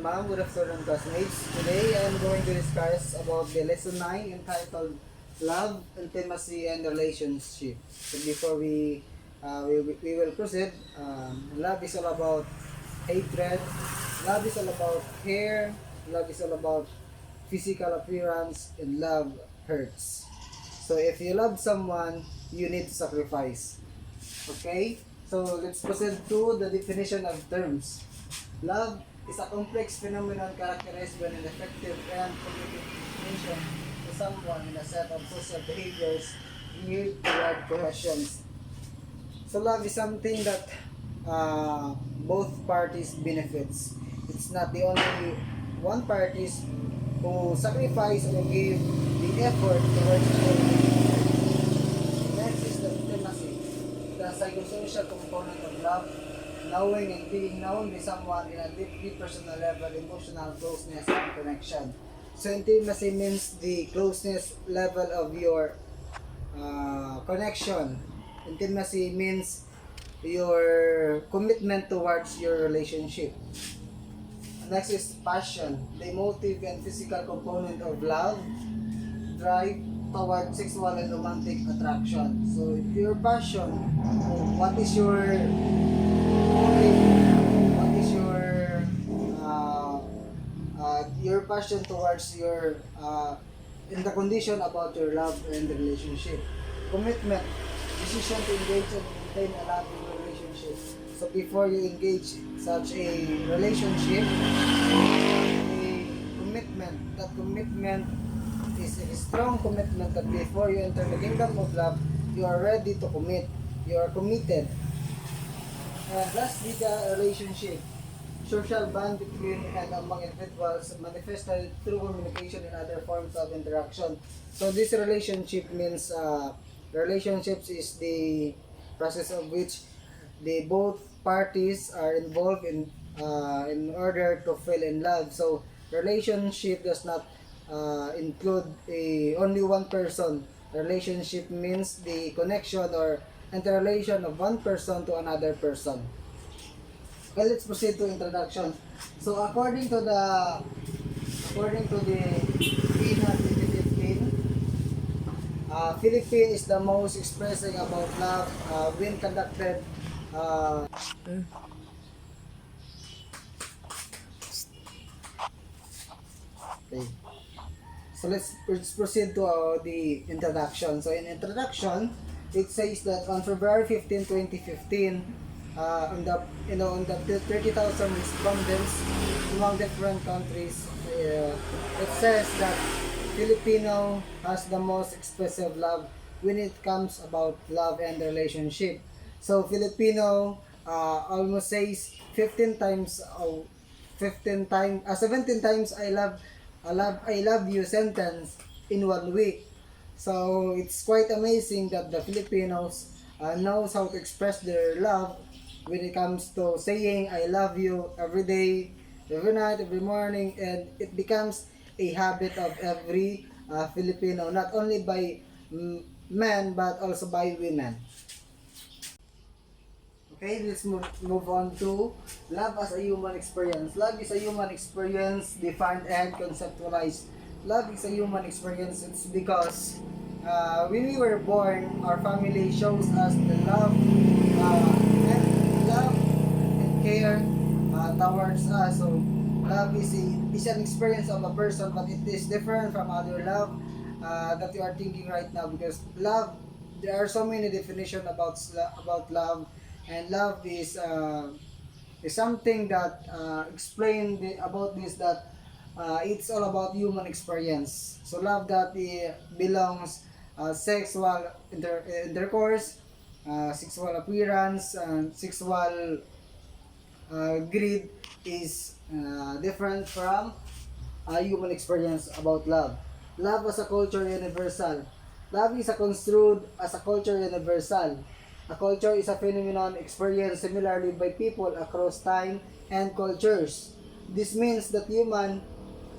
ma'am. Good afternoon, classmates. Today I am going to discuss about the lesson 9 entitled Love, Intimacy, and Relationship. So before we will proceed, love is all about hatred. Love is all about care. Love is all about physical appearance, and love hurts. So if you love someone, you need to sacrifice. Okay? So let's proceed to the definition of terms. Love is a complex phenomenon characterized by an effective and committed relation to someone in a set of social behaviors geared toward cohesions. So love is something that both parties benefits. It's not the only one parties who sacrifice or give the effort towards the relationship. Next is the intimacy, the psychosocial component of love, knowing and being known by someone in a deeply personal level, emotional closeness and connection. So intimacy means the closeness level of your connection. Intimacy means your commitment towards your relationship. Next is passion, the emotive and physical component of love, drive toward sexual and romantic attraction. So your passion, what is your what is your passion towards your in the condition about your love and the relationship. Commitment, decision to engage and maintain a loving relationship. So before you engage such a relationship, a commitment, that commitment is a strong commitment that before you enter the kingdom of love, you are ready to commit. You are committed. And lastly, the relationship. Social bond between and among individuals manifested through communication and other forms of interaction. So this relationship means relationships is the process of which the both parties are involved in order to fall in love. So relationship does not include only one person. Relationship means the connection or interrelation of one person to another person. Well, let's proceed to introduction. So according to the PINA 2015, Philippine is the most expressing about love when conducted okay. So let's proceed to the introduction. So in introduction, it says that on February 15, 2015, on the 30,000 respondents among different countries, it says that Filipino has the most expressive love when it comes about love and relationship. So Filipino almost says 15 times 17 times I love you sentence in 1 week. So it's quite amazing that the Filipinos knows how to express their love when it comes to saying I love you every day, every night, every morning, and it becomes a habit of every Filipino, not only by men but also by women. Okay, let's move on to love as a human experience. Love is a human experience defined and conceptualized. Love is a human experience. It's because when we were born, our family shows us the love and care towards us. So love is an experience of a person, but it is different from other love that you are thinking right now, because love, there are so many definitions about love, and love is something that explain about this, that it's all about human experience. So love that belongs sexual intercourse, sexual appearance, and sexual greed is different from human experience about love. Love as a culture universal. Love is a construed as a culture universal. A culture is a phenomenon experienced similarly by people across time and cultures. This means that human,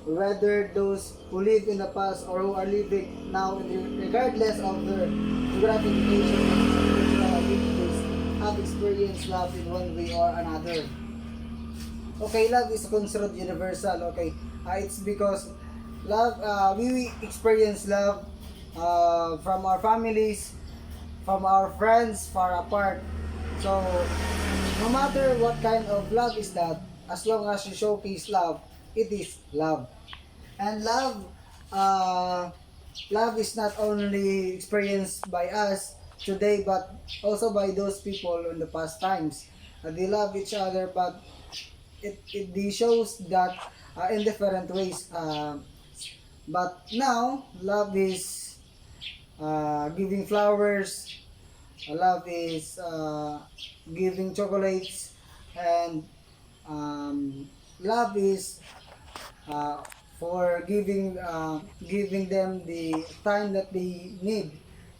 whether those who live in the past or who are living now, regardless of their geographic location and cultural abilities, have experienced love in one way or another. Okay, love is considered universal. Okay, it's because love, we experience love from our families, from our friends far apart. So, no matter what kind of love is that, as long as you showcase love, it is love. And uh, love is not only experienced by us today, but also by those people in the past times. They love each other, but they shows that in different ways. But now, love is giving flowers, love is giving chocolates, and love is uh, for giving them the time that they need.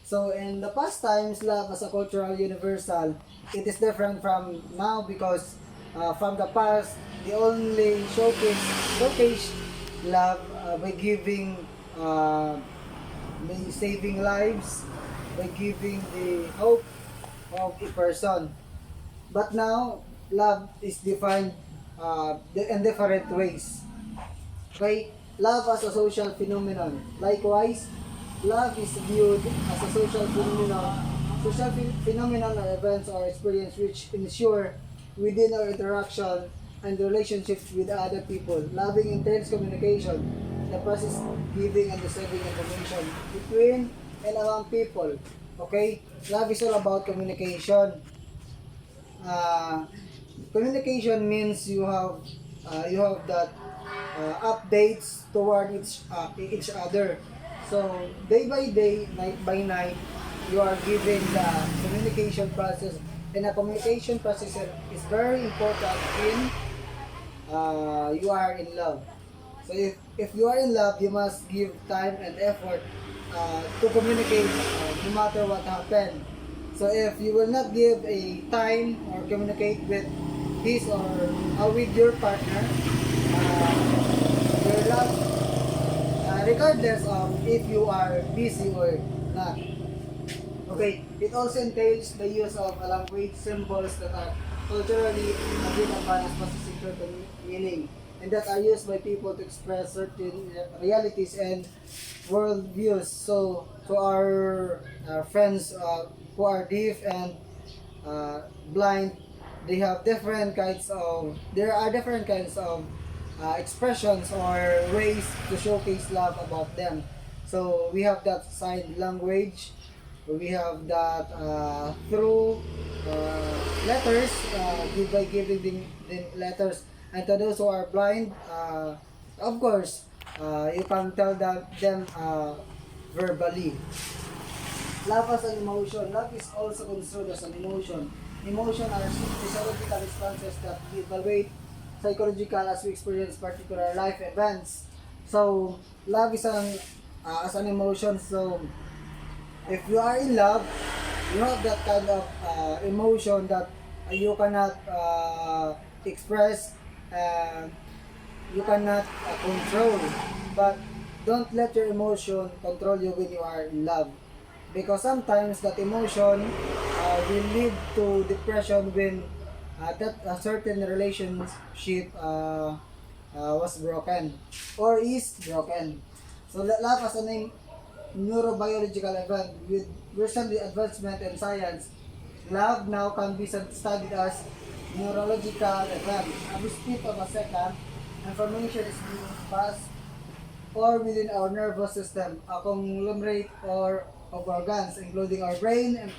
So in the past times, love as a cultural universal, it is different from now because from the past, they only showcase love by giving, by saving lives, by giving the hope of a person. But now, love is defined in different ways. Okay? Love as a social phenomenon. Likewise, love is viewed as a social phenomenon. Social phenomenon are events or experience which ensure within our interaction and relationships with other people. Loving entails communication, the process of giving and receiving information between and among people. Okay? Love is all about communication. uh, Communication means you have that updates toward each other. So day by day, night by night, you are given the communication process, and the communication process is very important in you are in love. So if you are in love, you must give time and effort to communicate no matter what happened. So if you will not give a time or communicate with his or with your partner, your love, regardless of if you are busy or not. Okay, it also entails the use of language symbols that are culturally agreed upon as possessing certain meaning and that are used by people to express certain realities and worldviews. So, to our friends who are deaf and blind, they have different kinds of, there are different kinds of expressions or ways to showcase love about them. So we have that sign language, we have that through letters, by giving them letters, and to those who are blind, of course, you can tell them verbally. Love as an emotion. Love is also considered as an emotion. Emotion are physiological responses that we evaluate psychological as we experience particular life events. So, love is as an emotion. So, if you are in love, you have that kind of emotion that you cannot express, uh, you cannot control. But don't let your emotion control you when you are in love. Because sometimes that emotion will lead to depression when that a certain relationship was broken or is broken. So love as a neurobiological event with recent advancement in science, love now can be studied as neurological event. At the speed of a second, information is being passed or within our nervous system, a conglomerate or of organs, including our brain and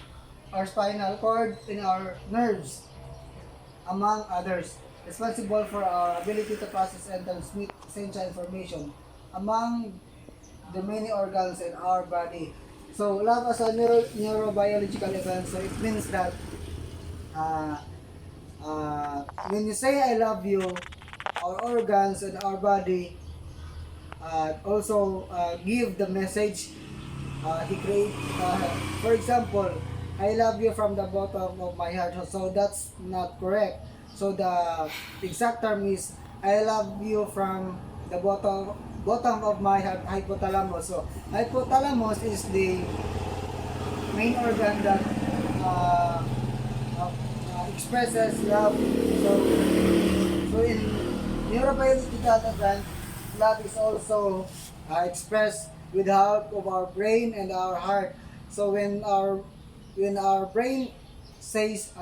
our spinal cord and our nerves, among others, responsible for our ability to process and transmit essential information among the many organs in our body. So, love as a neurobiological event, so it means that uh, when you say I love you, our organs and our body also give the message he create. For example, I love you from the bottom of my heart. So that's not correct. So the exact term is I love you from the bottom of my heart, hypothalamus. So hypothalamus is the main organ that expresses love. So So in neurobiological development, love is also expressed with the help of our brain and our heart. So when our brain says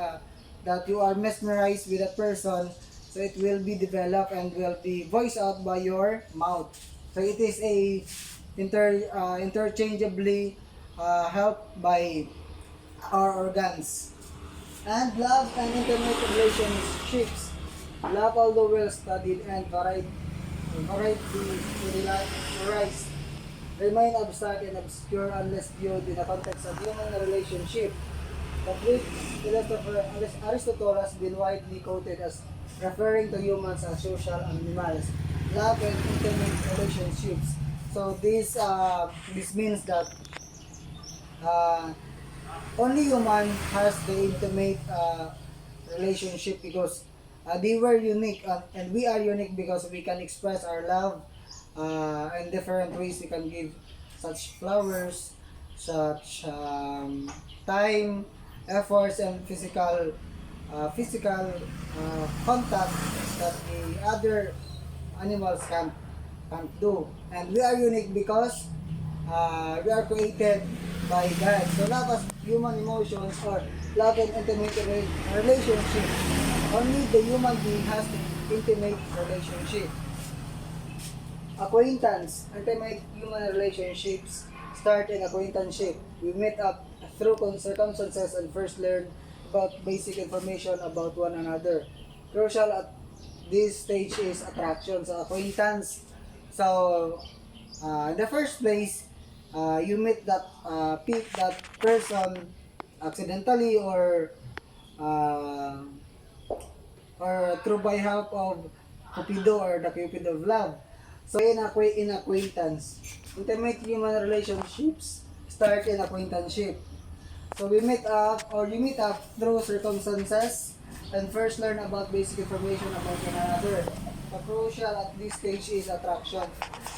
that you are mesmerized with a person, so it will be developed and will be voiced out by your mouth. So it is a interchangeably helped by our organs. And love and intimate relationships. Love, although well studied and varied, remain abstract and obscure unless viewed in the context of human relationship. The Greek philosopher Aristotle has been widely quoted as referring to humans as social animals. Love and intimate relationships. So this means that uh, only human has the intimate relationship because they were unique and we are unique because we can express our love in different ways. We can give such flowers, such time, efforts, and physical contact that the other animals can't do. And we are unique because we are created by God. So love as human emotions or love and intimate relationship. Only the human being has the intimate relationship. Acquaintance, intimate human relationships start in acquaintanceship. We meet up through circumstances and first learn about basic information about one another. Crucial at this stage is attraction. So acquaintance. So in the first place, you meet that person accidentally uh, or through by help of Cupido or the Cupid of love. So in acquaintance, intimate human relationships start in acquaintanceship. So we meet up or you meet up through circumstances and first learn about basic information about one another. The crucial at this stage is attraction.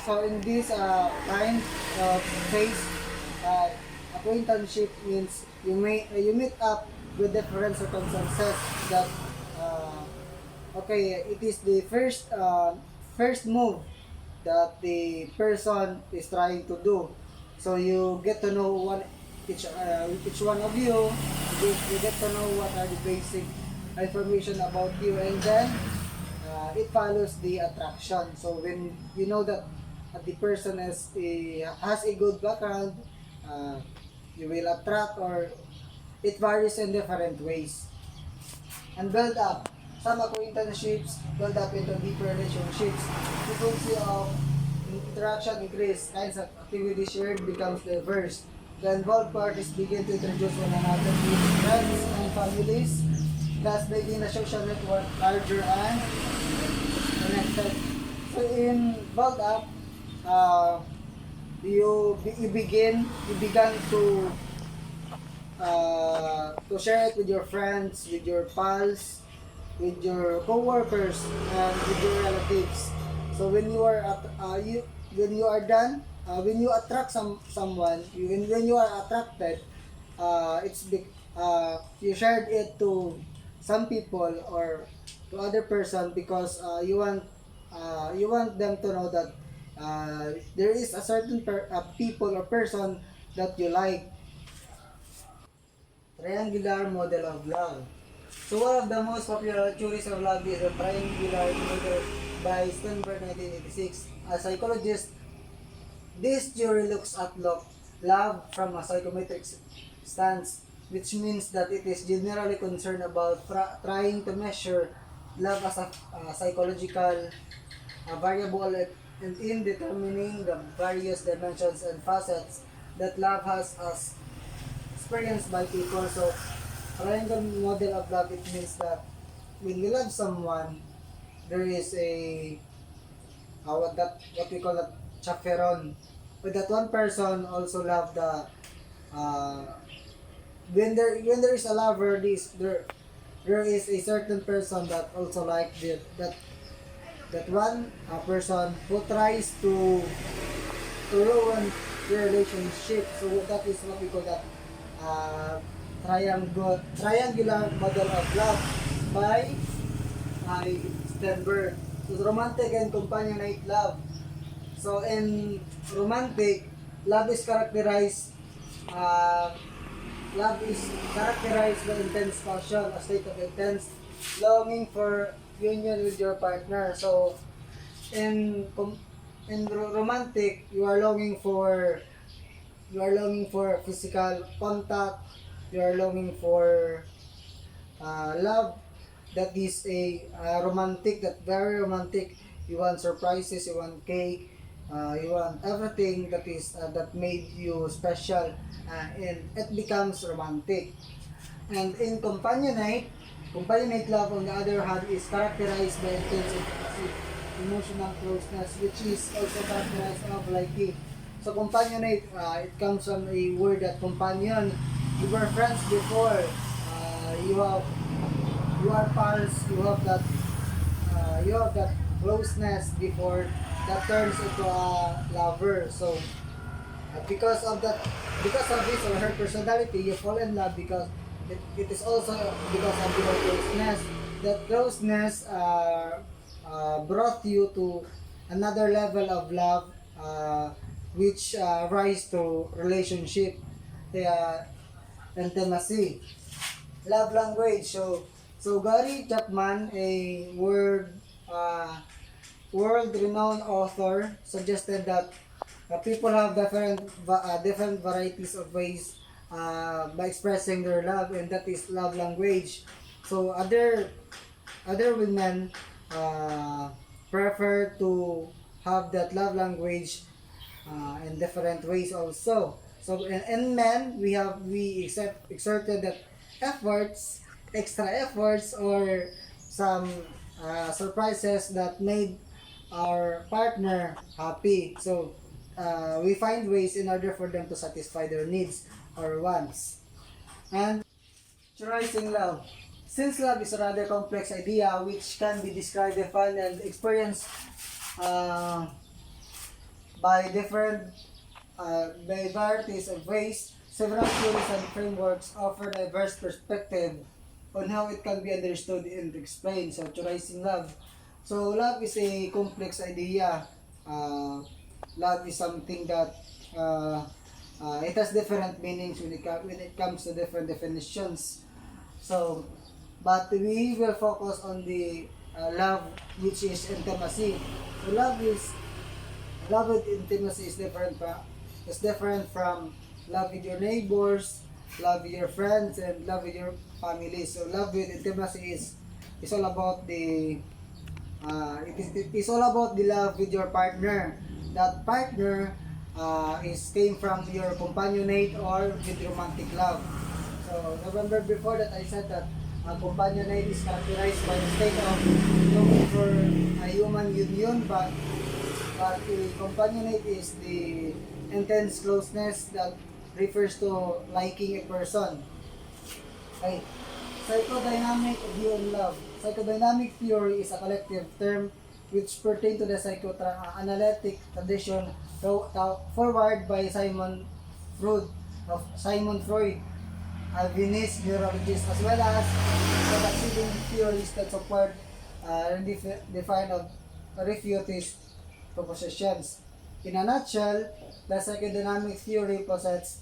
So in this kind of phase, uh, acquaintanceship means you meet up with different circumstances that okay, it is the first move that the person is trying to do. So you get to know each one of you. You get to know what are the basic information about you, and then it follows the attraction. So when you know that the person has a good background, uh, you will attract or it varies in different ways and build up. Some acquaintanceships build up into deeper relationships. Frequency of interaction increase, kinds of activities shared becomes diverse. The involved parties begin to introduce one another to friends and families, thus making the social network larger and connected. So in build up, uh, you began to share it with your friends, with your pals, with your co-workers, and with your relatives. So when you are done, when you attract someone, when you are attracted, you shared it to some people or to other person because you want them to know that there is a certain people or person that you like. Triangular model of love. So one of the most popular theories of love is the triangular model by Sternberg 1986. A psychologist, this theory looks at love from a psychometric stance, which means that it is generally concerned about trying to measure love as a psychological variable and in determining the various dimensions and facets that love has as experienced by people. So, triangle model of love, it means that when we love someone, there is what we call that chaperon. But that one person also love the uh, when there is a lover, there is a certain person that also like that one person who tries to ruin your relationship. So that is what we call that triangular model of love by September. So romantic and companionate love. So in romantic, love is characterized uh, love is characterized by intense passion, a state of intense longing for union with your partner. So in romantic, you are longing for physical contact, you are longing for love that is a romantic, that very romantic. You want surprises, you want cake, you want everything that is that made you special, and it becomes romantic. And in companionate love on the other hand is characterized by intense intimacy, emotional closeness, which is also characterized of liking. So companionate, it comes from a word that companion. You were friends before. You are pals. You have that closeness before that turns into a lover. So because of this or her personality, you fall in love because it is also because of your closeness. That closeness brought you to another level of love, which rise to relationship, uh, intimacy, love language. So Gary Chapman, a uh, world-renowned author, suggested that people have different varieties of ways by expressing their love, and that is love language. So other women uh, prefer to have that love language in different ways also. So in men, we exerted that efforts, extra efforts, or some surprises that made our partner happy. So we find ways in order for them to satisfy their needs or wants. And choosing love. Since love is a rather complex idea which can be described, defined, and experienced uh, by varieties of ways, several theories and frameworks offer diverse perspective on how it can be understood and explained. So, choosing love. So, love is a complex idea. Uh, Love is something that it has different meanings when it comes to different definitions. So, but we will focus on the love, which is intimacy. So, love with intimacy is different from love with your neighbors, love with your friends, and love with your family. So love with intimacy is all about it is all about the love with your partner. That partner is came from your companionate or with romantic love. So remember before that I said that companionate is characterized by the state of looking for a human union, but the companionate is the intense closeness that refers to liking a person. Okay. Psychodynamic view on love. Psychodynamic theory is a collective term which pertain to the psychoanalytic tradition forward by Simon Freud, a Viennese neurologist, as well as succeeding theories that support define of refute his propositions. In a nutshell, the psychodynamic theory posits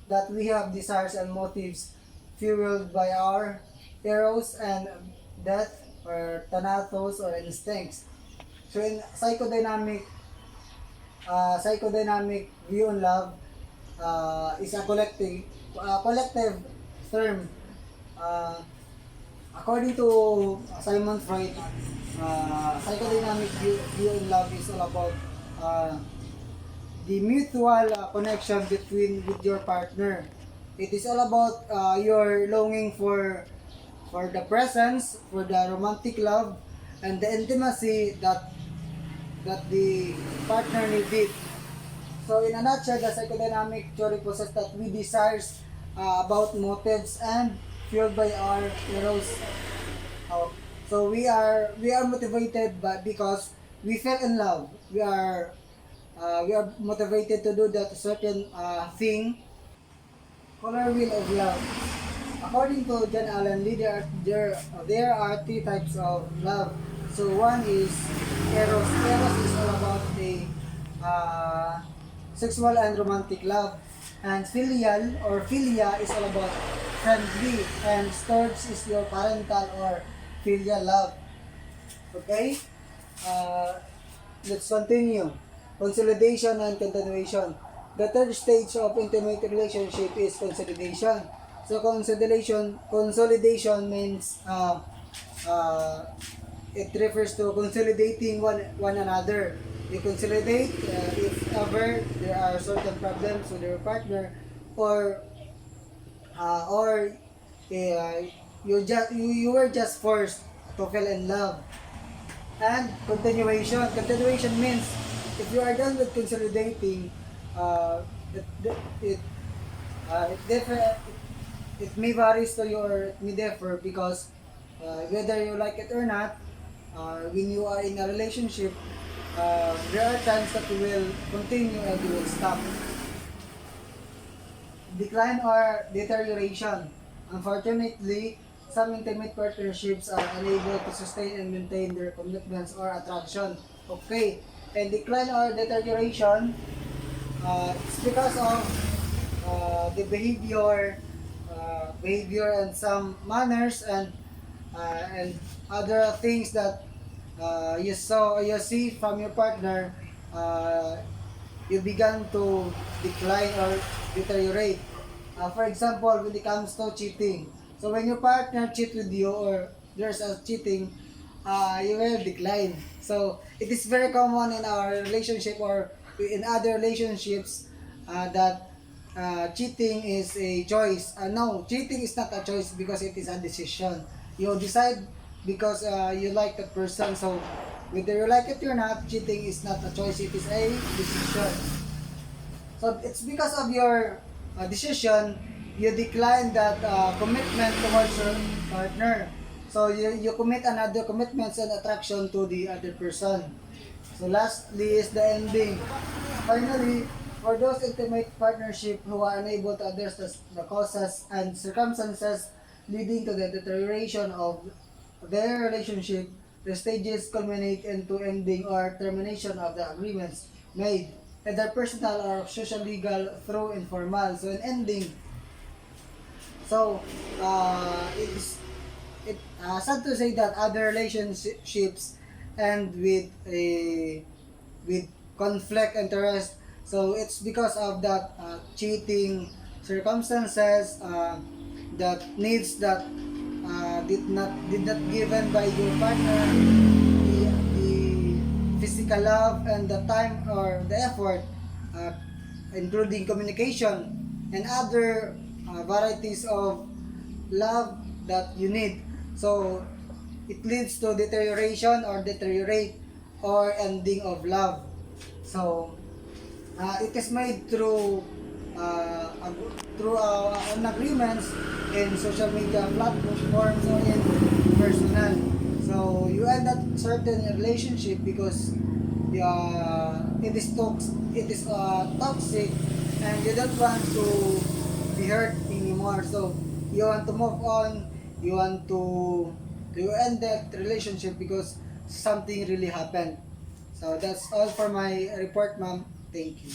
that we have desires and motives fueled by our eros and death or thanatos or instincts. So in psychodynamic view on love is a collective term. Uh, According to Simon Freud, psychodynamic view on love is all about uh, the mutual connection between with your partner. It is all about your longing for the presence, for the romantic love, and the intimacy that the partner needed. So in a nutshell, the psychodynamic theory possesses that we desires about motives and fueled by our eros. Uh, so we are motivated by because we fell in love. We are motivated to do that certain thing. Color wheel of love. According to John Allen Lee, there are three types of love. So one is eros. Eros is all about the uh, sexual and romantic love. And filial or philia is all about friendly. And storge is your parental or filial love. Okay? Uh, let's continue. Consolidation and continuation. The third stage of intimate relationship is consolidation. So consolidation means uh, it refers to consolidating one another. You consolidate if ever there are certain problems with your partner, or you were just forced to fall in love. And continuation means if you are done with consolidating, uh, it it it, it differ. It may varies to you or it may differ because whether you like it or not, when you are in a relationship, there are times that you will continue and you will stop. Decline or deterioration. Unfortunately, some intimate partnerships are unable to sustain and maintain their commitments or attraction. Okay, and decline or deterioration, it's because of the behavior and some manners and other things that you see from your partner. You began to decline or deteriorate. For example, when it comes to cheating. So when your partner cheat with you or there's a cheating, you will decline. So it is very common in our relationship or in other relationships that cheating is a choice. No, cheating is not a choice because it is a decision. You decide because you like that person. So whether you like it or not, cheating is not a choice. It is a decision. So it's because of your decision, you decline that commitment towards your partner. So you commit another commitments and attraction to the other person. So lastly is the ending. Finally, for those intimate partnership who are unable to address the causes and circumstances leading to the deterioration of their relationship, the stages culminate into ending or termination of the agreements made, either personal or social legal through informal. So an ending. So it is sad to say that other relationships end with conflict interest. So it's because of that cheating circumstances, that needs that did not given by your partner, the physical love and the time or the effort, uh, including communication and other varieties of love that you need. So it leads to deterioration or deteriorate or ending of love. So it is made through an agreements in social media platforms or in personal. So you end up certain relationship because it is toxic and you don't want to be hurt anymore. So you want to move on. You want to end that relationship because something really happened. So that's all for my report, ma'am. Thank you.